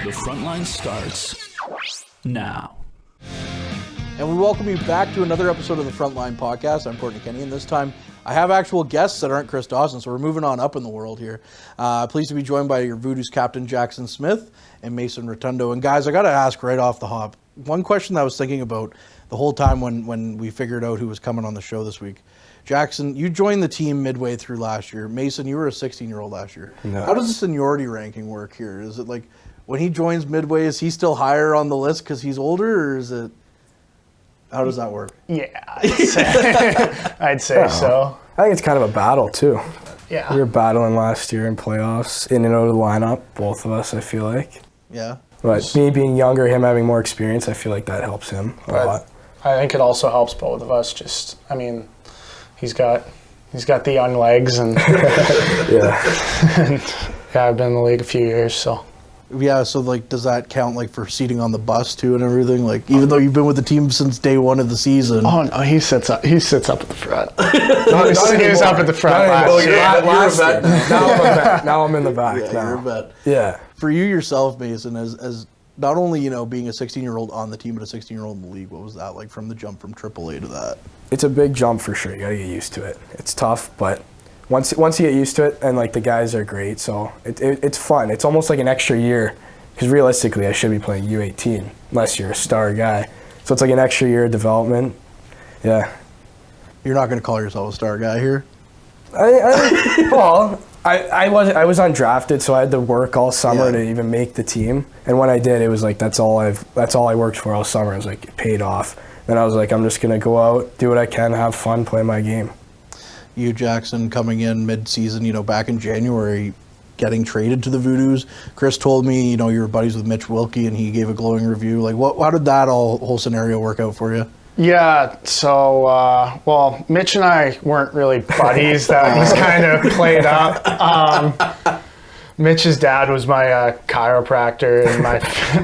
The Frontline starts now. And we welcome you back to another episode of the Frontline podcast. I'm Courtney Kenny, and this time I have actual guests that aren't Chris Dawson, so we're moving on up in the world here. Pleased to be joined by your Voodoos captain, Jackson Smith, and Mason Rotondo. And guys, I got to ask right off the hop, one question that I was thinking about the whole time when we figured out who was coming on the show this week. Jackson, you joined the team midway through last year. Mason, you were a 16-year-old last year. No. How does the seniority ranking work here? Is it like when he joins midway, is he still higher on the list because he's older, or is it... How does that work? Yeah, I'd say so. I think it's kind of a battle, too. Yeah. We were battling last year in playoffs, in and out of the lineup, both of us, I feel like. Yeah. But me being younger, him having more experience, I feel like that helps him a lot. I think it also helps both of us. Just, I mean, he's got the young legs, and yeah, I've been in the league a few years, so. Yeah, so like, does that count like for seating on the bus too and everything? Like, even though you've been with the team since day one of the season. Oh no, he sits up at the front. He was up at the front last year. You're a vet now. Now I'm in the back. Yeah, now. you're a vet. Yeah. For you yourself, Mason, as not only being a 16-year-old on the team, but a 16-year-old in the league, what was that like from the jump from AAA to that? It's a big jump for sure. You gotta get used to it. It's tough, but once you get used to it, and like the guys are great, so it's fun. It's almost like an extra year, because realistically I should be playing U18 unless you're a star guy. So it's like an extra year of development. Yeah. You're not going to call yourself a star guy here? I was undrafted, so I had to work all summer to even make the team. And when I did, it was like that's all I worked for all summer. It was like it paid off. Then I was like, I'm just gonna go out, do what I can, have fun, play my game. You, Jackson, coming in mid-season, back in January, getting traded to the Voodoos. Chris told me, you were buddies with Mitch Wilkie, and he gave a glowing review. Like, how did that whole scenario work out for you? Yeah, so, Mitch and I weren't really buddies. That was kind of played up. Mitch's dad was my chiropractor, and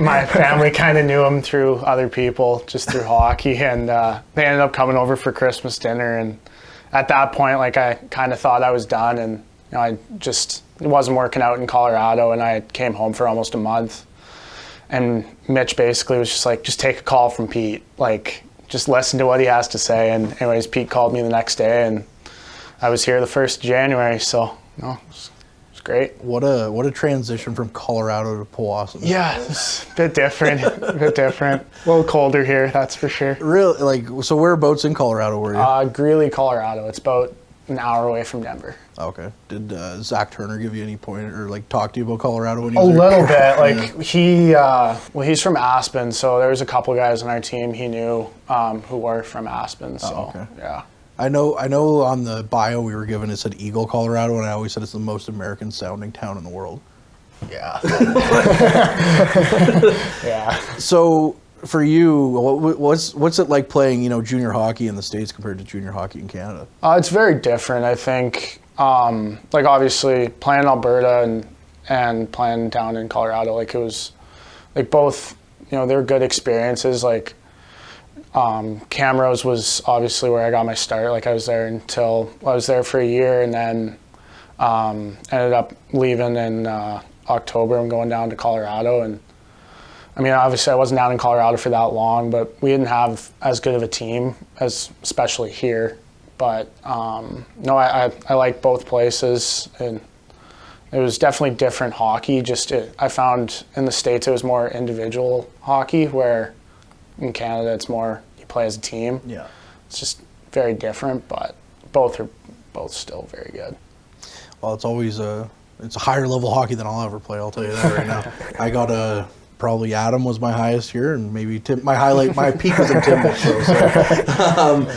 my family kind of knew him through other people, just through hockey, and they ended up coming over for Christmas dinner, and at that point, like, I kind of thought I was done, and it wasn't working out in Colorado, and I came home for almost a month, and Mitch basically was just like, just take a call from Pete, like, just listen to what he has to say. And anyways, Pete called me the next day, and I was here the 1st of January, so it was great. What a transition from Colorado to Powassan. Yeah, it's a bit different, a little colder here, that's for sure. Really? Like, so whereabouts in Colorado were you? Greeley, Colorado. It's about an hour away from Denver. Okay. Did Zach Turner give you any point or like talk to you about Colorado when you A was little bit. Like he's from Aspen, so there was a couple guys on our team he knew who were from Aspen. So yeah. I know on the bio we were given it said Eagle, Colorado, and I always said it's the most American sounding town in the world. Yeah. Yeah. So for you, what's it like playing, junior hockey in the States compared to junior hockey in Canada? It's very different, I think. Like obviously playing in Alberta and playing down in Colorado, like it was like both, they were good experiences. Like Camrose was obviously where I got my start. Like I was there for a year, and then ended up leaving in October and going down to Colorado. And I mean, obviously I wasn't down in Colorado for that long, but we didn't have as good of a team as especially here. But no, I like both places, and it was definitely different hockey. I found in the States it was more individual hockey, where in Canada it's more you play as a team. Yeah, it's just very different, but both are still very good. Well, it's always it's a higher level hockey than I'll ever play. I'll tell you that right now. I got probably Adam was my highest here, and maybe Tim. My peak was in Tim. So,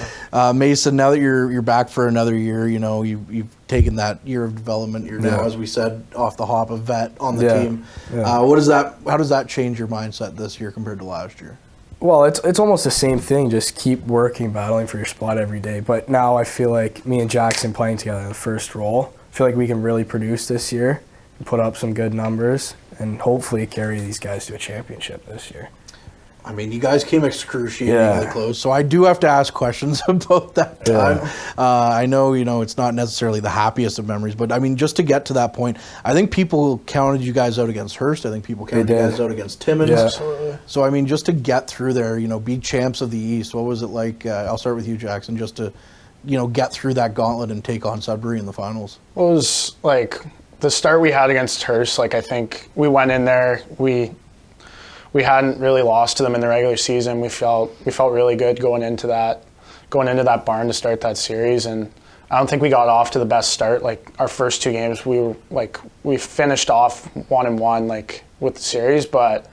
Mason, now that you're back for another year, you've taken that year of development. You're now, as we said, off the hop, a vet on the team. Yeah. How does that change your mindset this year compared to last year? Well, it's almost the same thing. Just keep working, battling for your spot every day. But now I feel like me and Jackson playing together in the first role, I feel like we can really produce this year and put up some good numbers and hopefully carry these guys to a championship this year. I mean, you guys came excruciatingly close, so I do have to ask questions about that time. I know, it's not necessarily the happiest of memories, but I mean, just to get to that point, I think people counted you guys out against Hearst. I think people counted you guys out against Timmins. Yeah. Absolutely. So, I mean, just to get through there, be champs of the East, what was it like? I'll start with you, Jackson, just to, get through that gauntlet and take on Sudbury in the finals. Well, it was like the start we had against Hearst. Like, I think we went in there, we hadn't really lost to them in the regular season. We felt really good going into that barn to start that series, and I don't think we got off to the best start. Like our first 2 games, we finished off 1-1 like with the series, but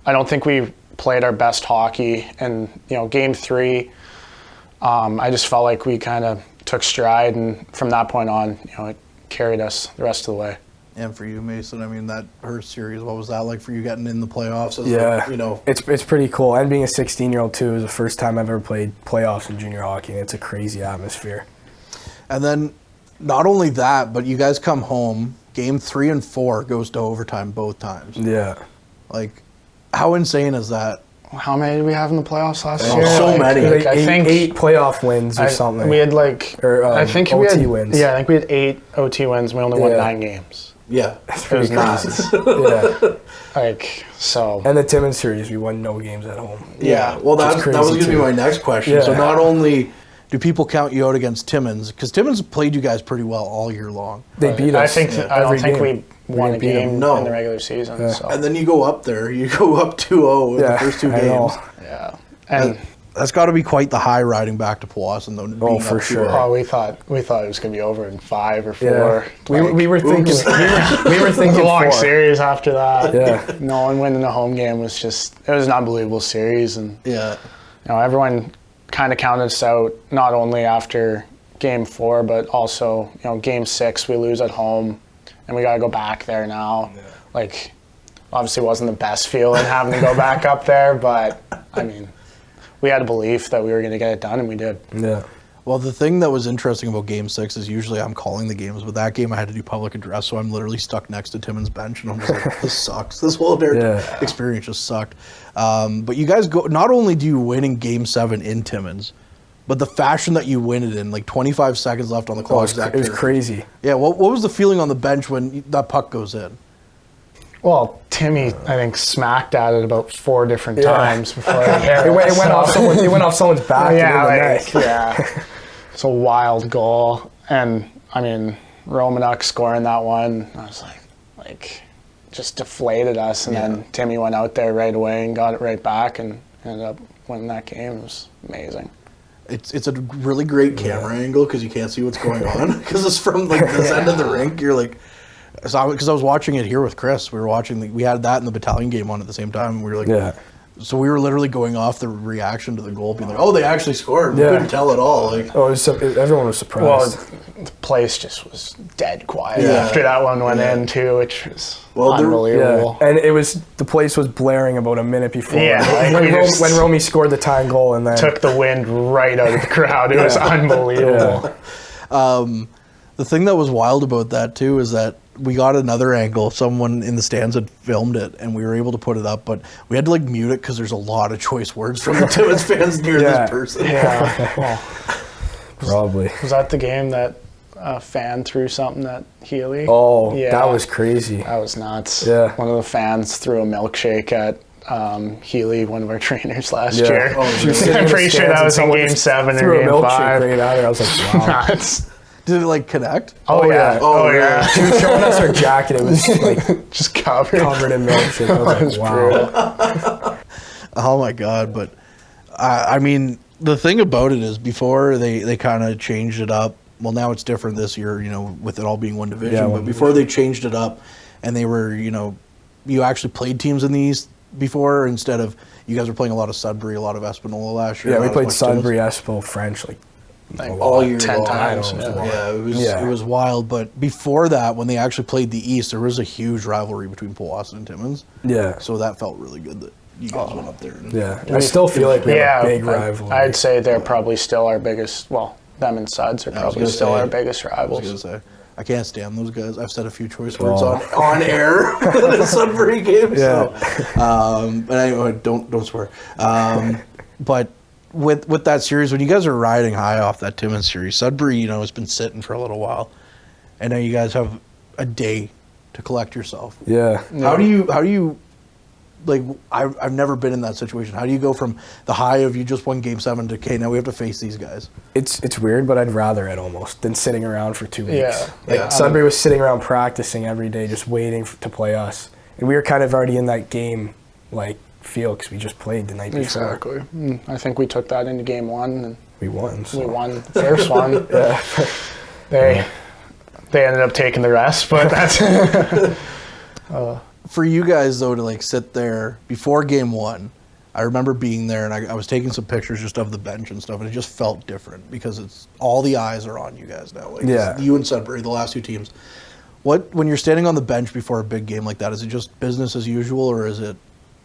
I don't think we played our best hockey. And game 3, I just felt like we kind of took stride, and from that point on, it carried us the rest of the way. And for you, Mason, I mean, that Hearst series, what was that like for you getting in the playoffs? It's pretty cool. And being a 16-year-old, too, it was the first time I've ever played playoffs in junior hockey, and it's a crazy atmosphere. And then not only that, but you guys come home, game 3 and 4 goes to overtime both times. Yeah. Like, how insane is that? How many did we have in the playoffs last year? So many. I think 8 playoff wins or something. We had I think OT wins. Yeah, I think we had 8 OT wins, and we only won 9 games. Yeah, it was nuts. So. And the Timmins series, we won no games at home. Yeah. Well, that was going to be my next question. Yeah. So not only do people count you out against Timmins, because Timmins played you guys pretty well all year long. They beat us. I don't think we won a game in the regular season. Yeah. So. And then you go up there, 2-0 in the first 2 games. Yeah. And that's got to be quite the high riding back to Powassan, though. Oh, for sure. Oh, we thought it was going to be over in 5 or 4. Yeah. We were thinking we were thinking a long 4. series after that. Yeah. No one winning a home game was it was an unbelievable series, and everyone kind of counted us out not only after game 4, but also game 6 we lose at home, and we got to go back there now. Yeah. Like, obviously, it wasn't the best feeling having to go back up there, but I mean. We had a belief that we were going to get it done, and we did. Yeah. Well, the thing that was interesting about Game 6 is usually I'm calling the games, but that game I had to do public address, so I'm literally stuck next to Timmins' bench, and I'm just like, this sucks. This whole experience just sucked. But you guys not only do you win in Game 7 in Timmins, but the fashion that you win it in, like 25 seconds left on the clock. It was crazy. Yeah, what was the feeling on the bench when that puck goes in? Well, Timmy, I think, smacked at it about 4 different times before it hit. It went off someone's back. Yeah. It's a wild goal. And, I mean, Romanuk scoring that one, I was like just deflated us. And then Timmy went out there right away and got it right back and ended up winning that game. It was amazing. It's a really great camera angle because you can't see what's going on because it's from this end of the rink. You're like... Because I was watching it here with Chris. We had that in the battalion game on at the same time. And we were like, so we were literally going off the reaction to the goal, being like, oh, they actually scored. We couldn't tell at all. Like, everyone was surprised. Well, the place just was dead quiet after that one went in too, which was unbelievable. And the place was blaring about a minute before. Yeah, when Romy scored the tying goal and then took the wind right out of the crowd. It was unbelievable. Yeah. The thing that was wild about that too is that we got another angle. Someone in the stands had filmed it, and we were able to put it up, but we had to mute it because there's a lot of choice words from the Timmins fans near this person. Yeah, well, probably. Was that the game that a fan threw something at Healy? Oh, that was crazy. That was nuts. Yeah. One of the fans threw a milkshake at Healy, one of our trainers last year. I'm pretty sure that was in Game 7 or Game 5. Right at it. I was like, wow. Nuts. Did it connect? Oh yeah. She was showing us her jacket. It was just covered in milkshake. I was like, wow. Oh my God. But I mean, the thing about it is before they kind of changed it up. Well, now it's different this year, with it all being one division. But before they changed it up and they were, you actually played teams in the East before instead of, you guys were playing a lot of Sudbury, a lot of Espanola last year. Yeah, we played Sudbury, Espo, French, all year 10 long. times. It was wild. But before that, when they actually played the East, there was a huge rivalry between Powassan and Timmins. Yeah. So that felt really good that you guys went up there. I still feel like we have a big rivalry. I'd say they're probably still our biggest. Well, them and Suds are probably still our biggest rivals. I was gonna say. I can't stand those guys. I've said a few choice words on air in a Sudbury game. Yeah. So, but anyway, don't swear. But with that series, when you guys are riding high off that Timmins series, Sudbury, has been sitting for a little while, and now you guys have a day to collect yourself. Yeah. How do you like? I've never been in that situation. How do you go from the high of you just won Game 7 to okay, now we have to face these guys? It's weird, but I'd rather it almost than sitting around for 2 weeks. Yeah. Sudbury was sitting around practicing every day, just waiting to play us, and we were kind of already in that game feel because we just played the night before. Exactly. I think we took that into Game 1 and We won. So. we won the first one. Yeah. They ended up taking the rest, but that's For you guys though to sit there before Game 1, I remember being there and I was taking some pictures just of the bench and stuff, and it just felt different because it's all the eyes are on you guys now. It's you and Sudbury, the last two teams. When you're standing on the bench before a big game like that, is it just business as usual, or is it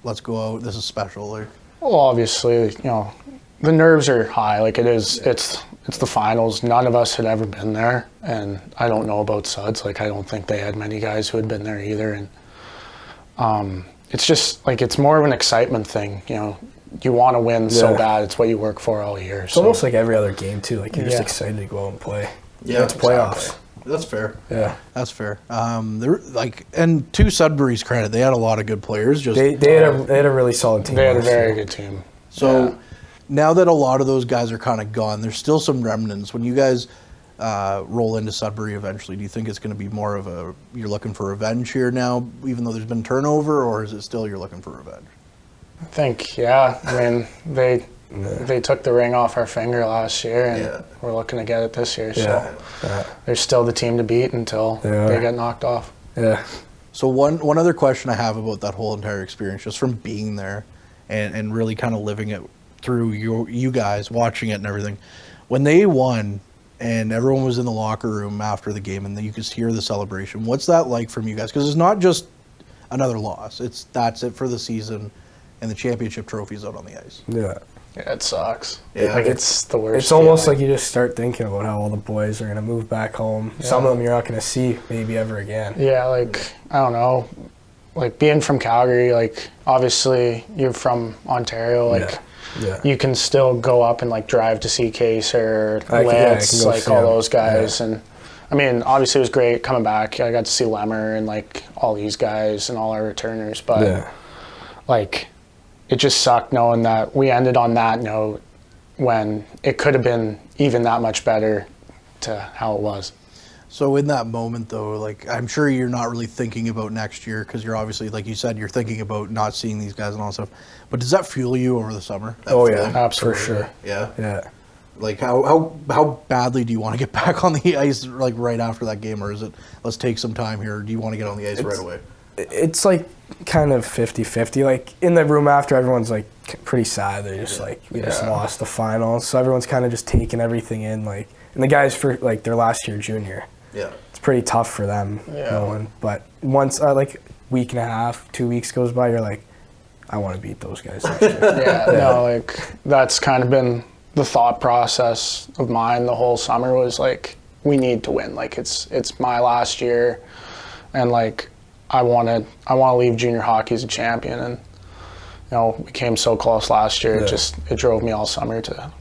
let's go out, this is special? well, obviously, the nerves are high. It's the finals. None of us had ever been there, and I don't know about Suds. I don't think they had many guys who had been there either, and it's just it's more of an excitement thing. You want to win so bad. It's what you work for all year. It's almost like every other game too. You're just excited to go out and play. Yeah, it's playoffs. Exactly. That's fair. Yeah, that's fair. And to Sudbury's credit, they had a lot of good players. They had a really solid team. They had a very good team. So now that a lot of those guys are kind of gone, there's still some remnants. When you guys roll into Sudbury eventually, do you think it's going to be more of you're looking for revenge here now, even though there's been turnover, or is it still you're looking for revenge? I think, yeah. I mean, they took the ring off our finger last year, and we're looking to get it this year. So they're still the team to beat until they get knocked off. Yeah. So one other question I have about that whole entire experience, just from being there and really kind of living it through you guys, watching it and everything, when they won and everyone was in the locker room after the game and you could hear the celebration, what's that like from you guys? Because it's not just another loss. That's it for the season, and the championship trophy's out on the ice. Yeah. Yeah, it sucks. Yeah. It's the worst. It's almost like you just start thinking about how all the boys are going to move back home. Yeah. Some of them you're not going to see maybe ever again. Yeah, I don't know. Being from Calgary, obviously you're from Ontario, you can still go up and drive to see Case or Lance, all those guys. Yeah. And I mean, obviously it was great coming back. I got to see Lemmer and all these guys and all our returners, but it just sucked knowing that we ended on that note when it could have been even that much better to how it was. So in that moment, though, I'm sure you're not really thinking about next year because you're obviously, like you said, you're thinking about not seeing these guys and all that stuff. But does that fuel you over the summer? Yeah, absolutely. For sure. Yeah? Yeah. How badly do you want to get back on the ice right after that game, or is it let's take some time here, or do you want to get on the ice right away? It's kind of 50-50. In the room after, everyone's pretty sad. They're just we just lost the finals, so everyone's kind of just taking everything in. And the guys for their last year junior. Yeah, it's pretty tough for them going. But once week and a half, 2 weeks goes by, you're I want to beat those guys next year. That's kind of been the thought process of mine the whole summer was we need to win. It's my last year, and I want to leave junior hockey as a champion, and we came so close last year. It drove me all summer to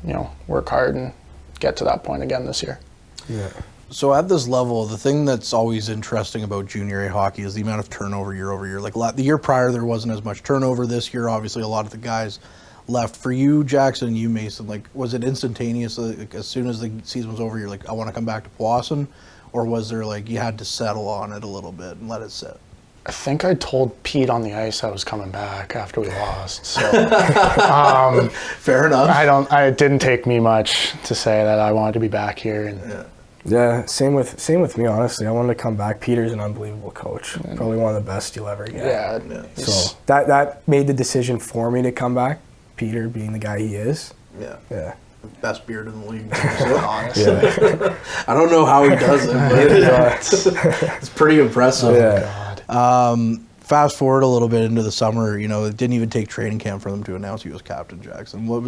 work hard and get to that point again this year. Yeah. So at this level, the thing that's always interesting about junior A hockey is the amount of turnover year over year. The year prior, there wasn't as much turnover. This year, obviously, a lot of the guys left. For you, Jackson, and you, Mason, was it instantaneous? As soon as the season was over, you're I want to come back to Powassan, or was there you had to settle on it a little bit and let it sit? I think I told Pete on the ice I was coming back after we lost. So fair enough. It didn't take me much to say that I wanted to be back here. And yeah, same with me, honestly. I wanted to come back. Peter's an unbelievable coach. Probably one of the best you'll ever get. Yeah. So that made the decision for me to come back, Peter being the guy he is. Yeah. Yeah. Best beard in the league, honestly. Yeah. I don't know how he does it, but it's pretty impressive. Yeah. Fast forward a little bit into the summer, it didn't even take training camp for them to announce you as captain, Jackson. What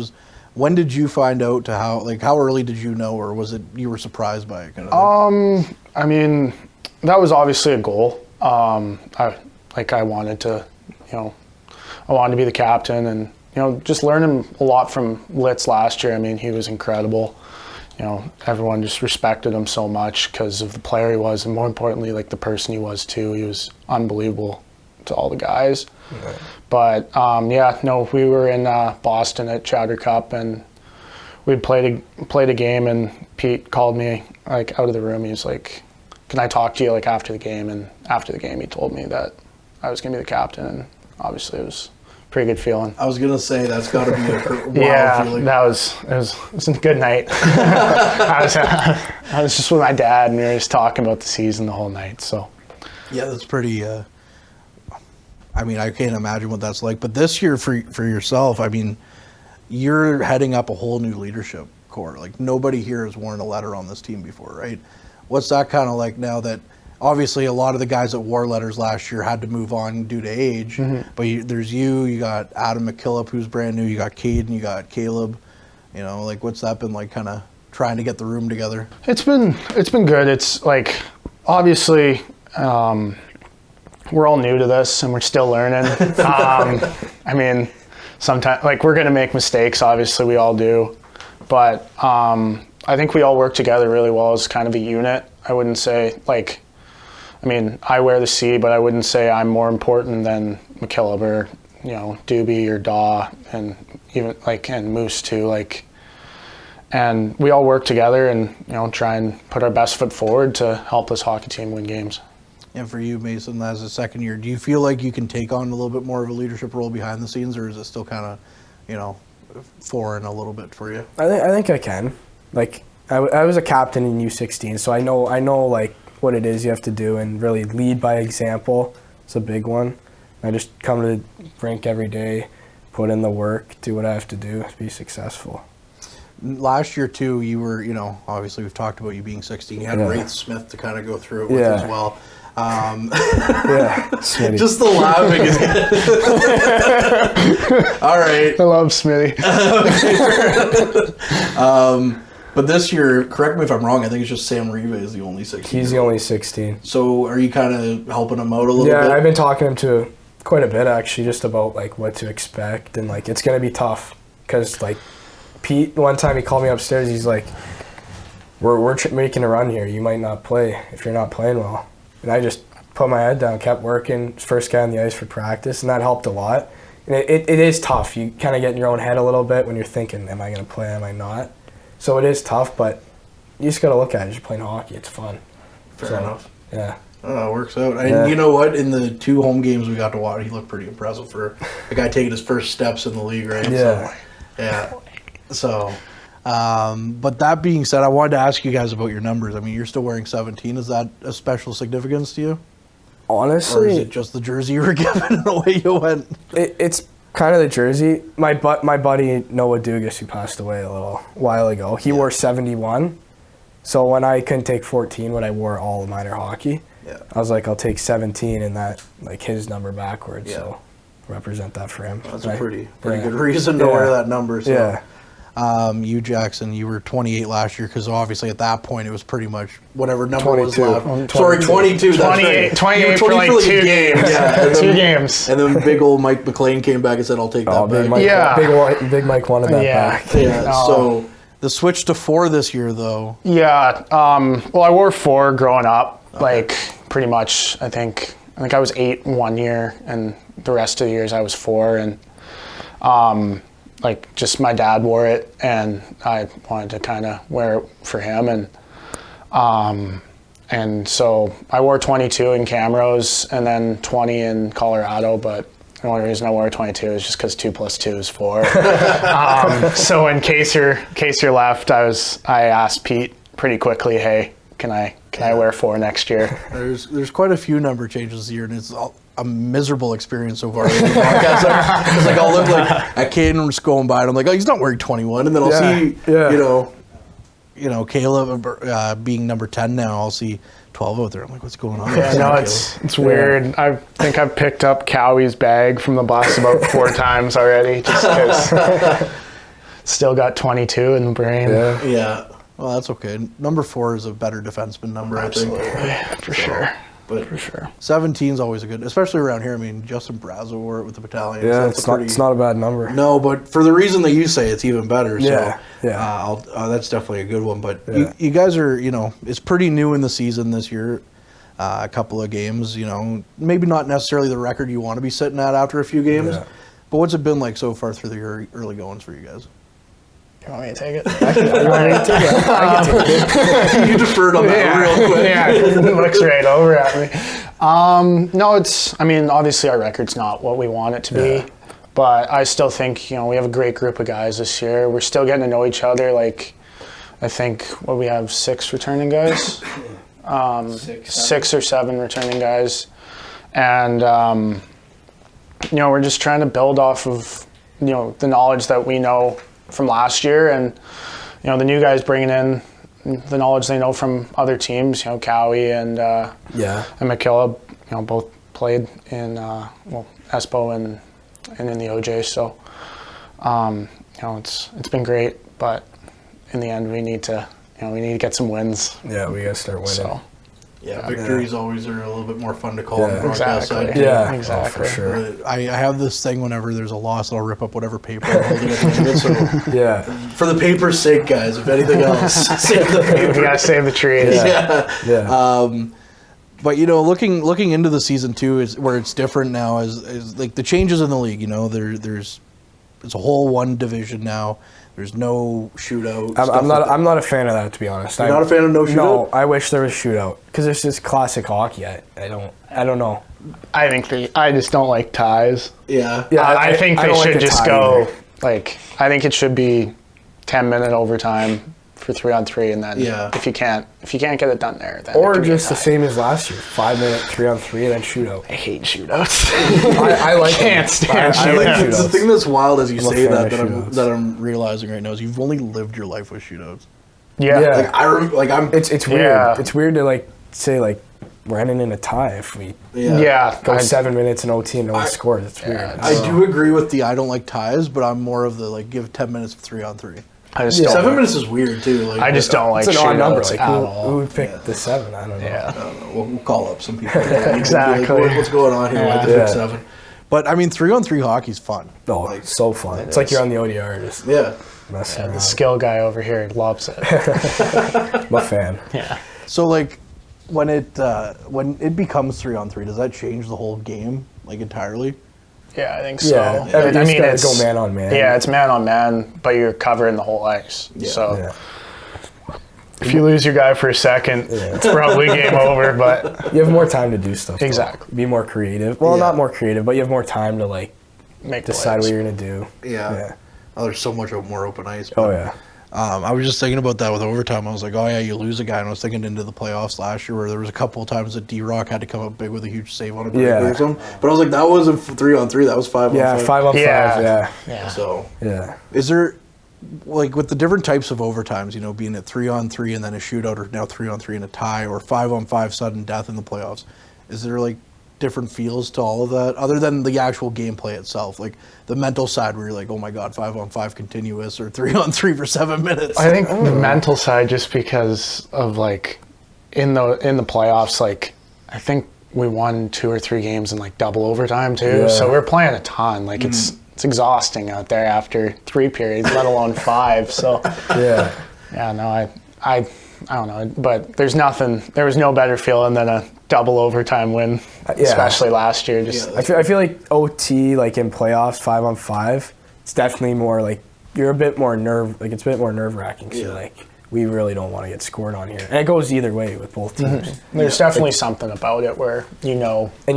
When did you find out how early did you know, or was it you were surprised by it? Kind of thing? I mean, that was obviously a goal. I wanted to, I wanted to be the captain, and just learning a lot from Litz last year. I mean, he was incredible. Everyone just respected him so much because of the player he was, and more importantly, like the person he was too. He was unbelievable to all the guys. Right. But we were in Boston at Chowder Cup, and we'd played a game, and Pete called me like out of the room. He was like, "Can I talk to you like after the game?" And after the game, he told me that I was going to be the captain, and obviously it was a pretty good feeling. I was going to say that's got to be a wild feeling. It was a good night. I was just with my dad, and we were just talking about the season the whole night. So yeah, that's pretty. I mean, I can't imagine what that's like. But this year for yourself, I mean, you're heading up a whole new leadership corps. Like, nobody here has worn a letter on this team before, right? What's that kind of like now that obviously a lot of the guys that wore letters last year had to move on due to age, but there's you got Adam McKillop, who's brand new, you got Caden, you got Caleb, like what's that been like kind of trying to get the room together? It's been good. It's like, obviously, we're all new to this and we're still learning. I mean, sometimes, like, we're going to make mistakes. Obviously, we all do. But I think we all work together really well as kind of a unit. I wouldn't say, like, I mean, I wear the C, but I wouldn't say I'm more important than McKillop or, Doobie or Daw, and even, like, and Moose too. Like, and we all work together and, try and put our best foot forward to help this hockey team win games. And for you, Mason, as a second year, do you feel like you can take on a little bit more of a leadership role behind the scenes, or is it still kind of, foreign a little bit for you? I think I can. Like, I was a captain in U16, so I know like what it is you have to do and really lead by example. It's a big one. I just come to the rink every day, put in the work, do what I have to do to be successful. Last year too, you were, obviously we've talked about you being 16. You had Wraith Smith to kind of go through it with as well. Just the laughing is all right. I love Smitty. But this year, correct me if I'm wrong, I think it's just Sam Riva is the only 16. He's the only 16. So are you kind of helping him out a little bit? Yeah, I've been talking to him too quite a bit actually, just about like what to expect, and like it's gonna be tough because like Pete one time he called me upstairs. He's like, "We're making a run here. You might not play if you're not playing well." And I just put my head down, kept working, first guy on the ice for practice, and that helped a lot. And it is tough. You kind of get in your own head a little bit when you're thinking, am I going to play, am I not? So it is tough, but you just got to look at it as you're playing hockey. It's fun. Fair enough. Yeah. Oh, it works out. And you know what? In the 2 home games we got to watch, he looked pretty impressive for a guy taking his first steps in the league, right? Yeah. But that being said, I wanted to ask you guys about your numbers. I mean, you're still wearing 17. Is that a special significance to you? Honestly, or is it just the jersey you were given and the way you went? It's kind of the jersey. My buddy Noah Dugas, who passed away a little while ago, he wore 71. So when I couldn't take 14, when I wore all of minor hockey, I was like, I'll take 17 and that, like, his number backwards. So represent that for him. That's a pretty good reason to wear that number. So. Yeah. You, Jackson, you were 28 last year because obviously at that point it was pretty much whatever number 22. Was left. Sorry, 22. 28 for like 2 games. Yeah, 2 games. And then big old Mike McLean came back and said, I'll take that back. Big Mike wanted that back. Yeah. So the switch to 4 this year, though. Yeah. Well, I wore 4 growing up. Like, pretty much, I think I was 8 1 year, and the rest of the years I was 4. And like, just my dad wore it, and I wanted to kind of wear it for him, and so I wore 22 in Camrose and then 20 in Colorado, but the only reason I wore 22 is just because 2 + 2 is 4. So in case you're left, I asked Pete pretty quickly, hey, can I wear 4 next year? There's quite a few number changes this year, and it's a miserable experience so far. It's like I'll look like at Caden just going by, and I'm like, oh, he's not wearing 21, and then I'll see, Caleb being number 10 now. I'll see 12 out there. I'm like, what's going on? Yeah, no, it's weird. I think I've picked up Cowie's bag from the bus about 4 times already, just because. Still got 22 in the brain. Yeah. Well, that's okay. Number 4 is a better defenseman number, Absolutely. I think. For sure. But For sure. 17 is always a good, especially around here. I mean, Justin Brazo wore it with the battalion. Yeah, so it's not a bad number. No, but for the reason that you say, it's even better. So, Yeah, that's definitely a good one. But Yeah. you guys are, it's pretty new in the season this year. A couple of games, maybe not necessarily the record you want to be sitting at after a few games. Yeah. But what's it been like so far through the early goings for you guys? You want me to take it? You deferred on that real quick. Yeah, he looks right over at me. No, obviously our record's not what we want it to be, but I still think, we have a great group of guys this year. We're still getting to know each other. Like, I think, we have 6 returning guys? 6 or 7 returning guys. And, we're just trying to build off of, the knowledge that we know from last year, and the new guys bringing in the knowledge they know from other teams. Cowie and McKillop, both played in Espo and in the OJ. So it's been great, but in the end we need to get some wins. Yeah, we gotta start winning. So. Yeah, victories always are a little bit more fun to call on the broadcast exactly. side. Yeah, exactly. for sure. I have this thing whenever there's a loss, I'll rip up whatever paper I'm holding at the end of it. So Yeah. for the paper's sake, guys, if anything else, save the We paper. gotta save the trees. Yeah. But looking into the season too is where it's different now. Is like the changes in the league. There's it's a whole one division now. There's no shootout. I'm not a fan of that, to be honest. You're not a fan of no shootout? No, I wish there was shootout because it's just classic hockey. I don't know. I just don't like ties. Yeah. Yeah, I think they don't like should a just tie go either. I think it should be 10-minute overtime for 3-on-3, and then Yeah. if you can't get it done there, then Or it can be a just the tie. same as last year, 5-minute 3-on-3, then shootout. I hate shootouts. I like Can't them. stand I like shootouts. The shootouts. thing that's wild as you I'm a say fan that of I'm, shootouts. that I'm realizing right now is you've only lived your life with shootouts. Yeah. Yeah. It's weird. Yeah. It's weird to say we're ending in a tie if we Yeah. go 7 minutes in OT and no one scores. It's weird. I do agree with the I don't like ties, but I'm more of the give 10 minutes of 3-on-3. I just 7 don't. minutes is weird too. I just don't like It's an odd number. shootouts Like at who all. would pick the 7? I don't know. Yeah. I don't know. We'll call up some people. Exactly. What's going on here? Why Yeah. they pick 7? But I mean, 3-on-3 hockey's fun. Oh, it's so fun. It's like you're on the ODR just Yeah. messing The around. skill guy over here loves it. I'm a fan. Yeah. So when it becomes 3-on-3, does that change the whole game entirely? Yeah, I think so. Yeah. You just gotta go man on man. Yeah, it's man on man, but you're covering the whole ice. Yeah. So Yeah. if you lose your guy for a second, it's probably game over. But You have more time to do stuff. though. Exactly. Be more creative. Well, Yeah. not more creative, but you have more time to make decide plays. what you're gonna do. Yeah. Oh, there's so much more open ice. Oh but, yeah. I was just thinking about that with overtime. I was like, oh yeah, you lose a guy. And I was thinking into the playoffs last year where there was a couple of times that D-Rock had to come up big with a huge save on a break Yeah. or something. But I was like, that wasn't 3-on-3. That was 5-on-5. Yeah, 5-on-5. Yeah. Yeah. Yeah. So Yeah. is there, with the different types of overtimes, being at 3-on-3 and then a shootout, or now 3-on-3 and a tie, or 5-on-5 sudden death in the playoffs, is there different feels to all of that other than the actual gameplay itself, the mental side where you're like, oh my god, 5-on-5 continuous or 3-on-3 for 7 minutes? I think the mental side, just because of in the playoffs, I think we won 2 or 3 games in double overtime too. Yeah. So we're playing a ton. It's exhausting out there after 3 periods, let alone 5. So Yeah. yeah, no, I don't know, but there was no better feeling than a double overtime win, especially last year. Yeah. I feel like OT, in playoffs, 5-on-5, it's definitely more you're a bit more it's a bit more nerve wracking. So Yeah. we really don't want to get scored on here, and it goes either way with both teams. There's definitely something about it where And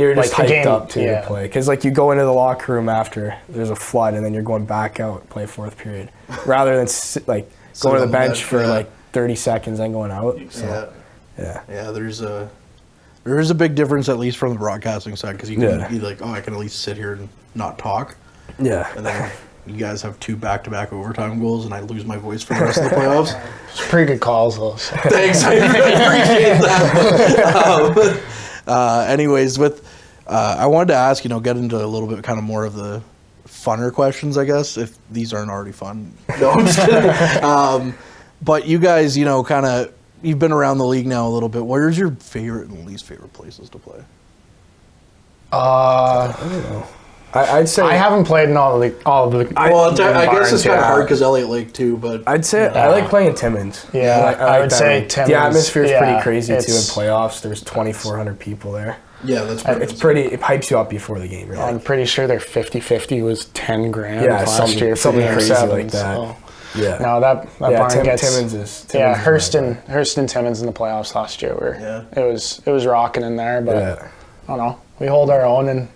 you're just the hyped game- up to yeah. play because you go into the locker room after there's a flood, and then you're going back out play 4th period, rather than going to on the the bench bench, for yeah. 30 seconds and going out. So, Yeah. yeah. Yeah, there is a big difference, at least from the broadcasting side, because you can Yeah. be like, oh, I can at least sit here and not talk. Yeah. And then you guys have 2 back-to-back overtime goals, and I lose my voice for the rest of the playoffs. it's pretty good calls though. So. Thanks, I appreciate that. Anyways, I wanted to ask, get into a little bit kind of more of the funner questions, I guess, if these aren't already fun. No, I'm just kidding. But you guys, you know, kind of, you've been around the league now a little bit. Where's your favorite and least favorite places to play? I don't know. I'd say I haven't played in all of the. I guess it's kind of yeah. hard because Elliott Lake too, but I'd say I like playing in Timmins. Yeah, I would that say rink. Timmins. The atmosphere is pretty crazy too in it's- playoffs. There's 2,400 people there. yeah, that's It's pretty. It hypes you up before the game. Really. I'm pretty sure their 50-50 was 10 grand Yeah, last year for something Game crazy 7, like that. so- Yeah. No, that barn gets. Timmins is. Yeah, Timmins is Hurst and Timmins in the playoffs last year were. Yeah. It was rocking in there, but Yeah. I don't know. We hold our own in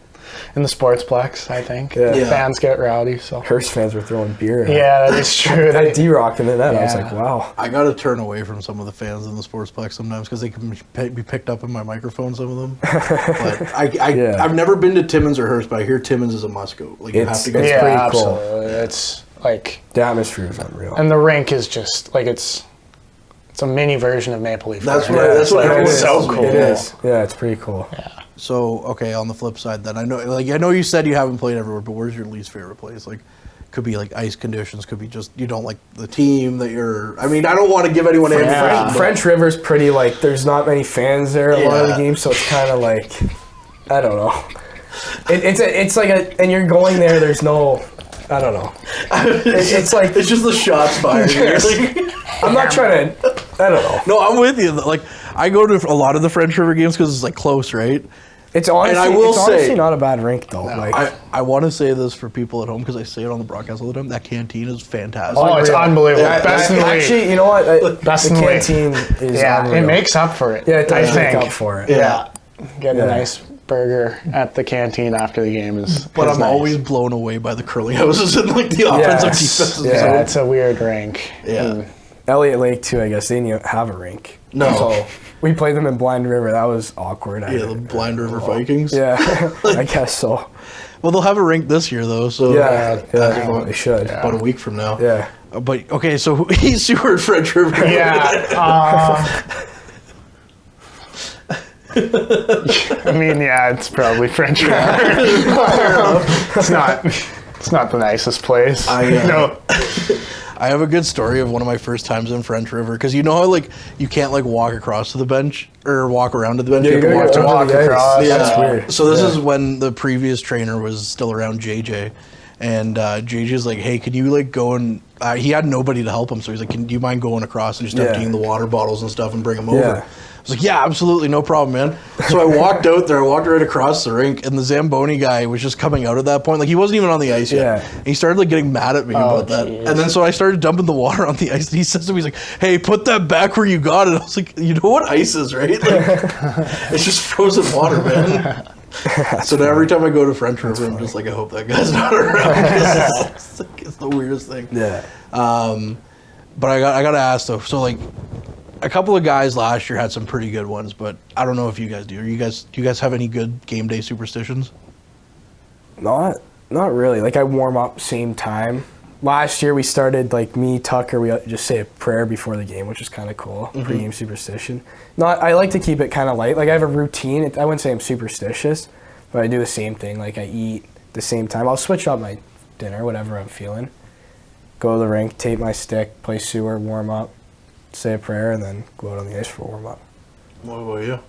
the Sportsplex, I think. Yeah. Yeah. Fans get rowdy, so. Hurst fans were throwing beer. Yeah, that is true. At D-Rock in the net. I was Yeah. like, wow. I got to turn away from some of the fans in the Sportsplex sometimes because they can be picked up in my microphone, some of them. But I've never been to Timmins or Hearst, but I hear Timmins is a must-go. Like, you have to go. It's yeah, pretty cool. absolutely. It's like, The atmosphere is unreal. and the rink is just like it's a mini version of Maple Leaf. That's Park. right. That's what it everyone is. tells me. It Yeah. is. Yeah, it's pretty cool. So, okay, on the flip side then, I know you said you haven't played everywhere, but where's your least favorite place? Like, could be like ice conditions, could be just you don't like the team that you're. I mean, I don't want to give anyone ammunition. but- French River's pretty like there's not many fans there a lot of the Yeah. games, so it's kind of like I don't know. It's like and you're going there. There's no. I don't know. It's like It's just the shots fired. Like, I'm not trying to. I don't know. no, I'm with you. Like, I go to a lot of the French River games because it's like close, right? It's honestly, I will it's honestly say- not a bad rink though. Like I want to say this for people at home because I say it on the broadcast all the time. That canteen is fantastic. Oh, it's unbelievable. Yeah, Best in the league. actually, you know what? Best The in the league. canteen is Yeah, unreal. it makes up for it. Yeah, it does I make think. up for it. Yeah. Get Yeah. a nice burger at the canteen after the game is. But is I'm nice. always blown away by the curling houses and like the offensive Yes. defensive Yeah. Yeah, zone. it's a weird rink. Yeah. And Elliott Lake too. I guess they didn't even have a rink. No. So we played them in Blind River. That was awkward. Yeah, the Blind River Vikings. Yeah, I guess so. Well, they'll have a rink this year though. So Yeah, they should. about a week from now. Yeah. But okay, so he's Seward French River. yeah. I mean, yeah, it's probably French River. It's not the nicest place. No. I have a good story of one of my first times in French River because you know how like you can't like walk across to the bench or walk around to the bench. Yeah, you have to you walk gotta to walk across. Yeah. That's weird. So this Yeah. is when the previous trainer was still around, JJ, and JJ's like, "Hey, can you like go and?" He had nobody to help him, so he's like, "Can do you mind going across and just Yeah. emptying the water bottles and stuff and bring them Yeah. over?" I was like, "Yeah, absolutely, no problem, man." So I walked out there, I walked right across the rink, and the Zamboni guy was just coming out at that point. Like he wasn't even on the ice yet. Yeah. And he started like getting mad at me about that, geez. and then so I started dumping the water on the ice. And he says to me, he's like, "Hey, put that back where you got it." I was like, "You know what ice is, right? Like, it's just frozen water, man." So now every time I go to French River, I'm just like, I hope that guy's not around. It's the weirdest thing. Yeah. But I got to ask though. So like, a couple of guys last year had some pretty good ones, but I don't know if you guys do. Do you guys have any good game day superstitions? Not really. Like I warm up same time. Last year we started like me, Tucker, we just say a prayer before the game, which is kind of cool. Pre-game superstition. I like to keep it kind of light. Like I have a routine. I wouldn't say I'm superstitious, but I do the same thing. Like I eat the same time. I'll switch up my dinner, whatever I'm feeling. Go to the rink, tape my stick, play sewer, warm up, say a prayer, and then go out on the ice for a warm up. What about you?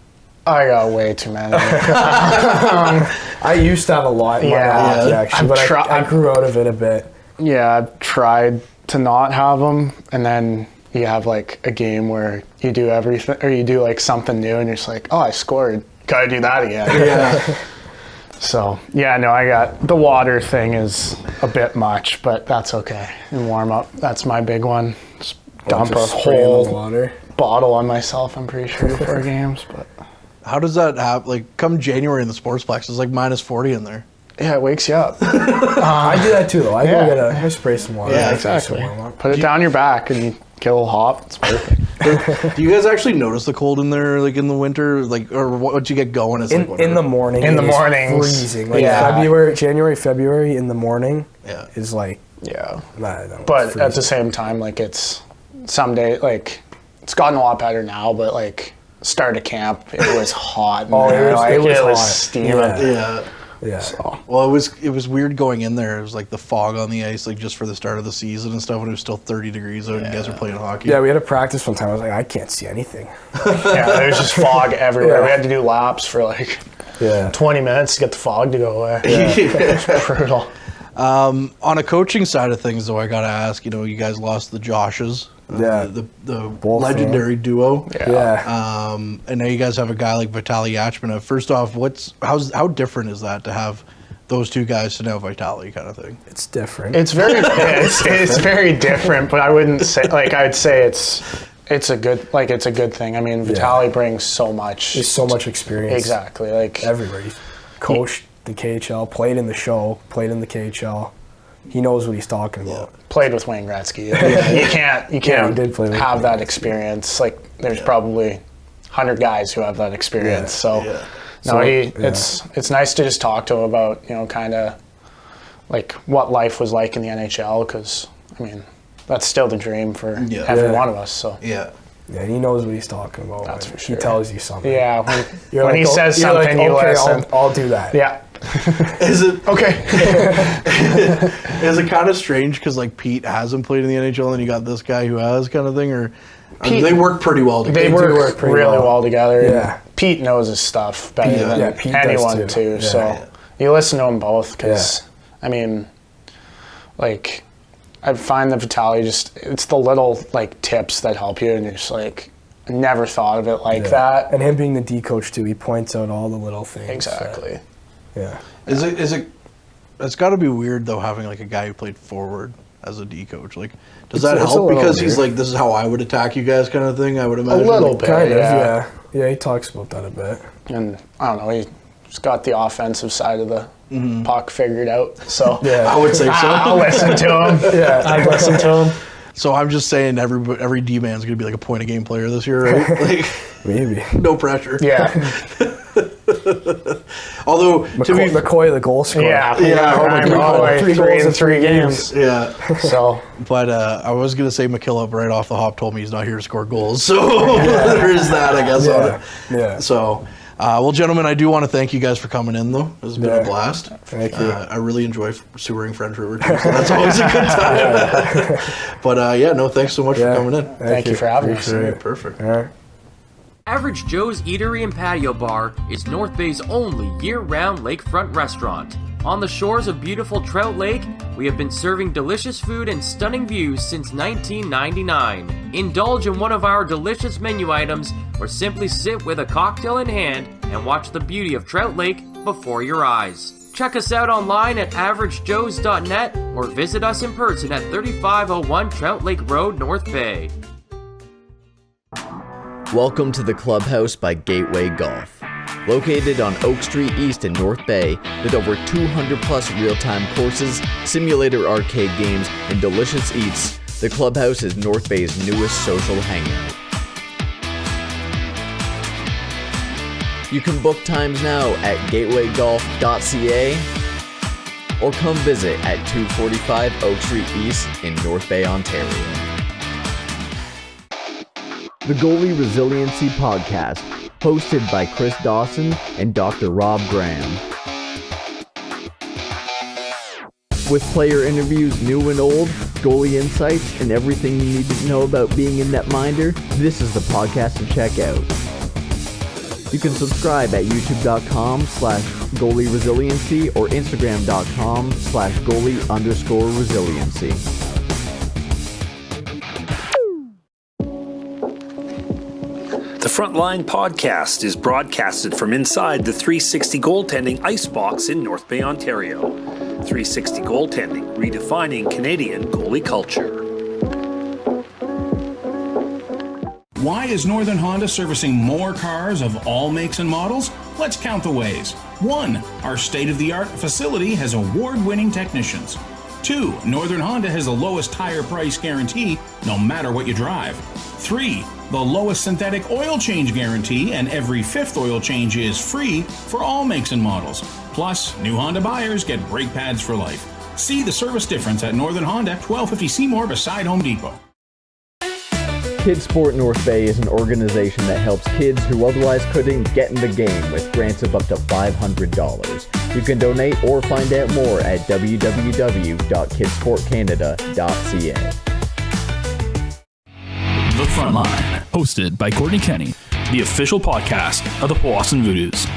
I got way too many. I used to have a lot in my hockey, actually, but I grew out of it a bit. Yeah, I've tried to not have them, and then you have like a game where you do everything, or you do like something new, and you're just like, oh, I scored. Gotta do that again. Yeah. So, yeah, no, I got the water thing is a bit much, but that's okay. In warm up, that's my big one. Just dump a Just spray in the whole water. bottle on myself, I'm pretty sure, before games. But How does that happen? Like, come January in the Sportsplex, it's like minus 40 in there. yeah, it wakes you up. I do that too, though. I Yeah. I spray some water. Yeah, I spray exactly. some warm up. Put it down your back and you get a little hot. It's perfect. Do you guys actually notice the cold in there, like in the winter, like, or once you get going? It's like In the morning. In the it is mornings. freezing. Like Yeah. January, February in the morning Yeah. is like. Yeah. But At the same time, like it's someday, like it's gotten a lot better now, but like start of camp, it was hot. Oh, it was hot. steaming. Yeah. Yeah. Yeah. So, Well, it was weird going in there. It was like the fog on the ice, like just for the start of the season and stuff, when it was still 30 degrees out and you guys were playing hockey. Yeah, we had a practice one time. I was like, I can't see anything. yeah, there was just fog everywhere. Yeah. We had to do laps for like 20 minutes to get the fog to go away. It was brutal. On a coaching side of things, though, I got to ask, you guys lost the Joshes. The Both legendary duo. Yeah. And now you guys have a guy like Vitaly Yachmanov. First off, how different is that to have those two guys to now Vitaly kind of thing? It's different. It's very it's very different, but I wouldn't say I'd say it's a good thing. I mean, Vitaly brings so much. There's so much experience. Exactly, like everywhere. He coached the KHL, played in the show, played in the KHL. He knows what he's talking about. Played with Wayne Gretzky. You can't he did play with have Wayne that Gretzky. Experience. Like there's probably 100 guys who have that experience. It's nice to just talk to him about kind of like what life was like in the NHL, because I mean that's still the dream for every one of us. So Yeah, he knows what he's talking about. That's for sure. He tells you something. yeah, when like, he says something, you okay, listen. I'll do that. Yeah. is it Okay. is it kind of strange because like Pete hasn't played in the NHL and you got this guy who has kind of thing, or Pete- they work pretty well together? They do work work pretty really well. well together. Yeah. Pete knows his stuff better than Pete does anyone too. too. Yeah. So you listen to them both, because I mean, like I find that Vitaly it's the little like tips that help you, and you're just like, I never thought of it like that. And him being the D coach too, he points out all the little things. Exactly. Yeah. Is it? It's got to be weird though, having like a guy who played forward as a D coach. Like, does that It's a help? little Because he's weird. like, this is how I would attack you guys, kind of thing. I would A imagine. little bit, Kind of, yeah. yeah. He talks about that a bit. And I don't know, he's got the offensive side of the puck figured out. So I would say so. I'll listen to him. Yeah. I'd listen to him. So I'm just saying, every D man's gonna be like a point a game player this year, right? Like, Maybe. no pressure. Yeah. Although McCoy, the goal scorer. Yeah. Oh my Ryan God. McCoy, 3 3 goals in in 3 3 games. yeah. So But I was gonna say McKillop right off the hop told me he's not here to score goals, so there is that, I guess. On it. Yeah. So, well, gentlemen, I do want to thank you guys for coming in, though. This has been a blast. Thank you. I really enjoy sewering French River too, so that's always a good time. But thanks so much for coming in. thank you for having us. Appreciate it. Perfect. All right. Average Joe's Eatery and Patio Bar is North Bay's only year-round lakefront restaurant. On the shores of beautiful Trout Lake, we have been serving delicious food and stunning views since 1999. Indulge in one of our delicious menu items, or simply sit with a cocktail in hand and watch the beauty of Trout Lake before your eyes. Check us out online at averagejoes.net or visit us in person at 3501 Trout Lake Road, North Bay. Welcome to the Clubhouse by Gateway Golf. Located on Oak Street East in North Bay, with over 200 plus real-time courses, simulator arcade games, and delicious eats, the Clubhouse is North Bay's newest social hangout. You can book times now at gatewaygolf.ca or come visit at 245 Oak Street East in North Bay, Ontario. The Goalie Resiliency Podcast, hosted by Chris Dawson and Dr. Rob Graham. With player interviews new and old, goalie insights, and everything you need to know about being a netminder, this is the podcast to check out. You can subscribe at youtube.com/goalie resiliency or instagram.com/goalie_resiliency. The Frontline podcast is broadcasted from inside the 360 Goaltending Icebox in North Bay, Ontario. 360 Goaltending, redefining Canadian goalie culture. Why is Northern Honda servicing more cars of all makes and models? Let's count the ways. 1. Our state-of-the-art facility has award-winning technicians. 2. Northern Honda has the lowest tire price guarantee, no matter what you drive. 3. The lowest synthetic oil change guarantee, and every 5th oil change is free for all makes and models. Plus, new Honda buyers get brake pads for life. See the service difference at Northern Honda, 1250 Seymour beside Home Depot. Kids Sport North Bay is an organization that helps kids who otherwise couldn't get in the game with grants of up to $500. You can donate or find out more at www.kidsportcanada.ca. The Frontline, hosted by Courtney Kenny, the official podcast of the Powassan Voodoos.